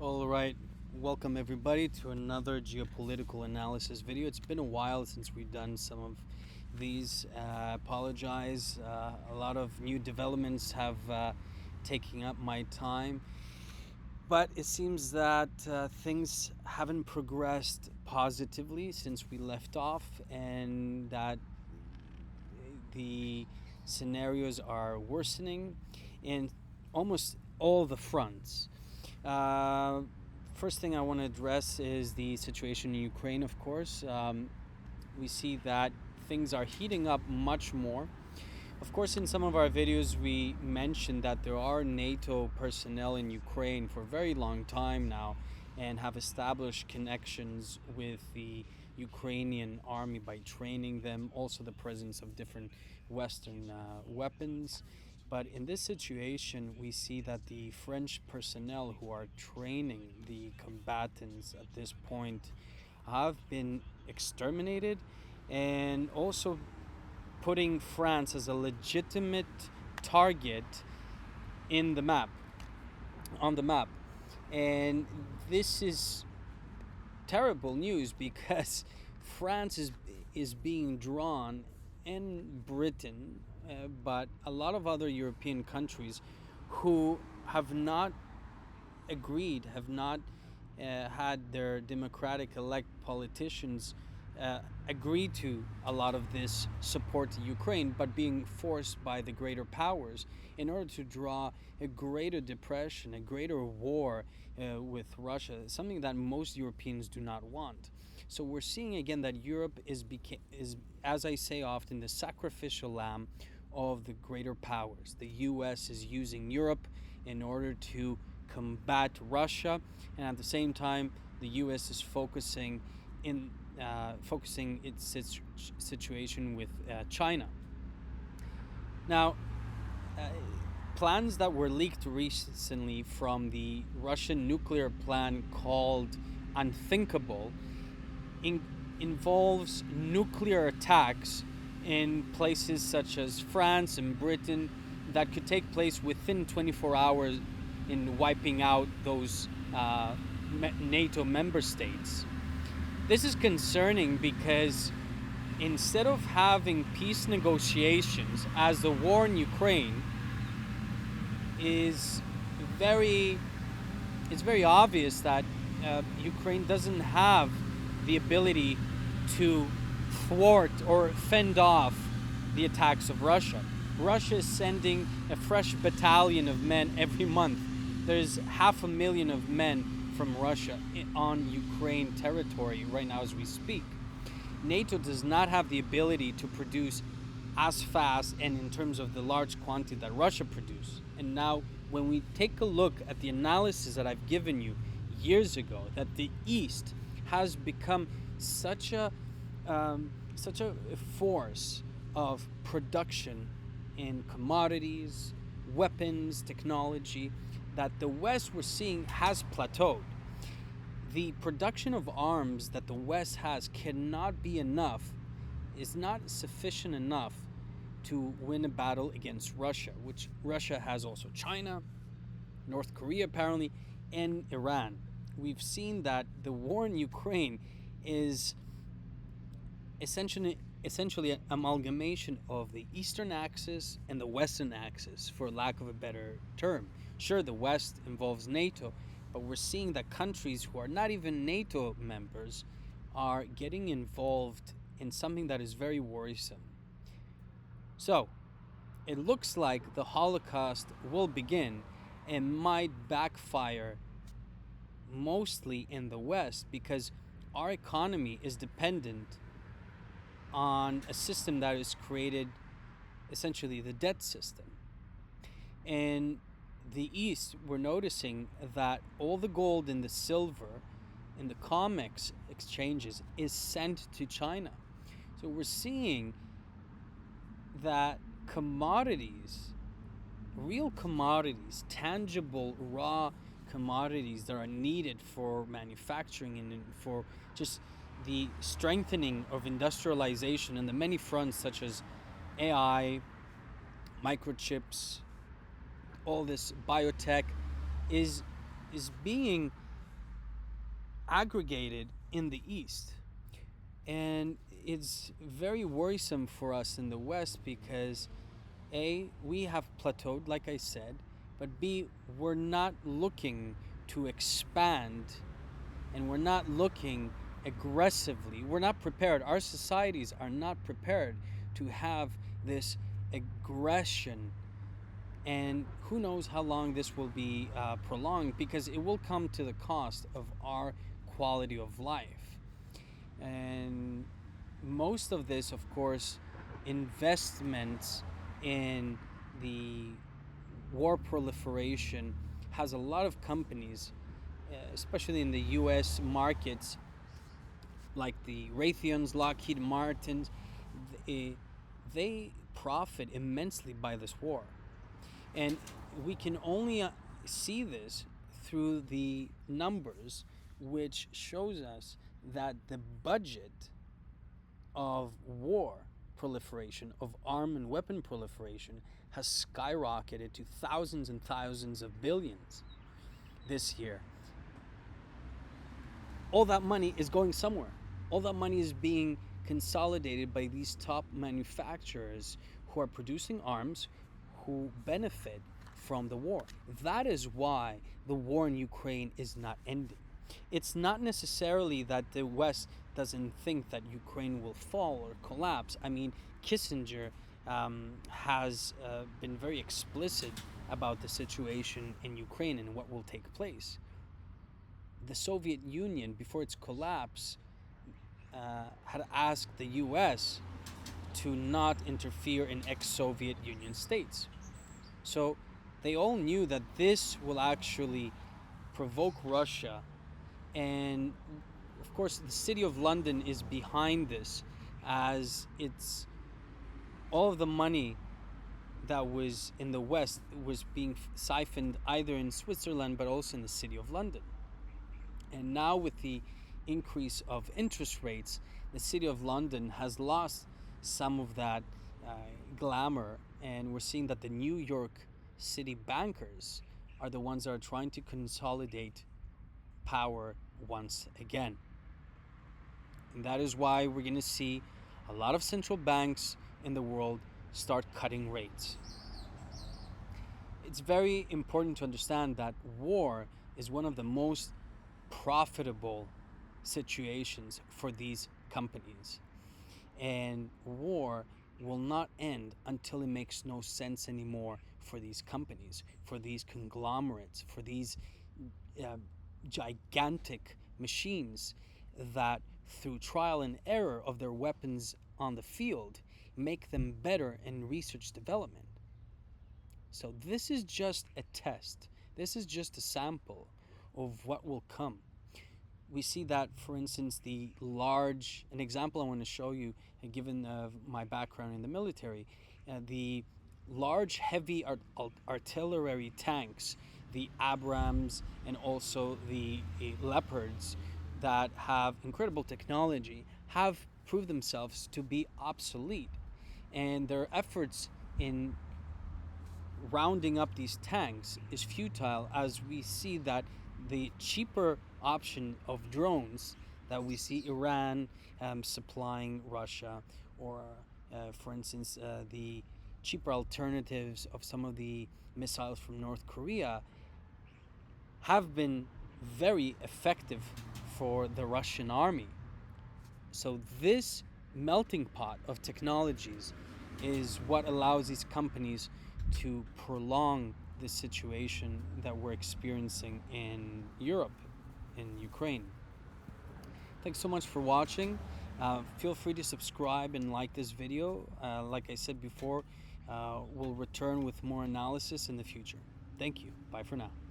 All right, welcome everybody to another geopolitical analysis video. It's been a while since we've done some of these. Apologize. A lot of new developments have taken up my time, but it seems that things haven't progressed positively since we left off, and that the scenarios are worsening in almost all the fronts. Uh, First thing I want to address is the situation in Ukraine, of course. We see that things are heating up much more. Of course, in some of our videos, we mentioned that there are NATO personnel in Ukraine for a very long time now and have established connections with the Ukrainian army by training them, also the presence of different Western weapons. But in this situation, we see that the French personnel who are training the combatants at this point have been exterminated, and also putting France as a legitimate target in the map, on the map. And this is terrible news because France is being drawn, and Britain, but a lot of other European countries who have not agreed, have not had their democratic elect politicians agree to a lot of this support to Ukraine, but being forced by the greater powers in order to draw a greater depression, a greater war with Russia, something that most Europeans do not want. So we're seeing again that Europe is, as I say often, the sacrificial lamb of the greater powers. The US is using Europe in order to combat Russia, and at the same time, the U.S. is focusing its situation with China. Now, uh, plans that were leaked recently from the Russian nuclear plan called Unthinkable involves nuclear attacks in places such as France and Britain that could take place within 24 hours in wiping out those NATO member states. This is concerning because instead of having peace negotiations, as the war in Ukraine is it's very obvious that Ukraine doesn't have the ability to thwart or fend off the attacks of Russia. Russia is sending a fresh battalion of men every month. There's 500,000 of men from Russia on Ukraine territory right now as we speak. NATO does not have the ability to produce as fast and in terms of the large quantity that Russia produces. And now when we take a look at the analysis that I've given you years ago, that the East has become such a force of production in commodities, weapons, technology, that the West we're seeing has plateaued. The production of arms that the West has cannot be enough, is not sufficient enough to win a battle against Russia, which Russia has also China, North Korea apparently, and Iran. We've seen that the war in Ukraine is essentially an amalgamation of the Eastern Axis and the Western Axis, for lack of a better term. Sure, the West involves NATO, but we're seeing that countries who are not even NATO members are getting involved in something that is very worrisome. So, it looks like the Holocaust will begin and might backfire mostly in the West because our economy is dependent on a system that is created, essentially the debt system. In the East, we're noticing that all the gold and the silver in the COMEX exchanges is sent to China. So we're seeing that commodities, real commodities, tangible raw commodities that are needed for manufacturing and for just the strengthening of industrialization in the many fronts such as AI, microchips, all this biotech is being aggregated in the East. And it's very worrisome for us in the West because A, we have plateaued, like I said, but B, we're not looking to expand, and we're not looking aggressively. We're not prepared. Our societies are not prepared to have this aggression, and who knows how long this will be prolonged, because it will come to the cost of our quality of life. And most of this, of course, investments in the war proliferation has a lot of companies, especially in the US markets, like the Raytheons, Lockheed Martins. They profit immensely by this war. And we can only see this through the numbers, which shows us that the budget of war proliferation, of arm and weapon proliferation, has skyrocketed to thousands and thousands of billions this year. All that money is going somewhere. All that money is being consolidated by these top manufacturers who are producing arms, who benefit from the war. That is why the war in Ukraine is not ending. It's not necessarily that the West doesn't think that Ukraine will fall or collapse. I mean, Kissinger has been very explicit about the situation in Ukraine and what will take place. The Soviet Union, before its collapse, had asked the US to not interfere in ex-Soviet Union states. So they all knew that this will actually provoke Russia. And of course, the City of London is behind this, as it's all of the money that was in the West was being siphoned either in Switzerland but also in the City of London. And now with the increase of interest rates, the City of London has lost some of that glamour, and we're seeing that the New York City bankers are the ones that are trying to consolidate power once again. And that is why we're going to see a lot of central banks in the world start cutting rates. It's very important to understand that war is one of the most profitable situations for these companies. And war will not end until it makes no sense anymore for these companies, for these conglomerates, for these gigantic machines that, through trial and error of their weapons on the field, make them better in research development. So this is just a test. This is just a sample of what will come. We see that, for instance, an example I want to show you, given my background in the military, the large heavy artillery tanks, the Abrams and also the Leopards, that have incredible technology, have proved themselves to be obsolete. And their efforts in rounding up these tanks is futile, as we see that the cheaper option of drones that we see Iran supplying Russia, or for instance the cheaper alternatives of some of the missiles from North Korea, have been very effective for the Russian army. So this melting pot of technologies is what allows these companies to prolong the situation that we're experiencing in Europe, in Ukraine. Thanks so much for watching. Feel free to subscribe and like this video. Like I said before, we'll return with more analysis in the future. Thank you. Bye for now.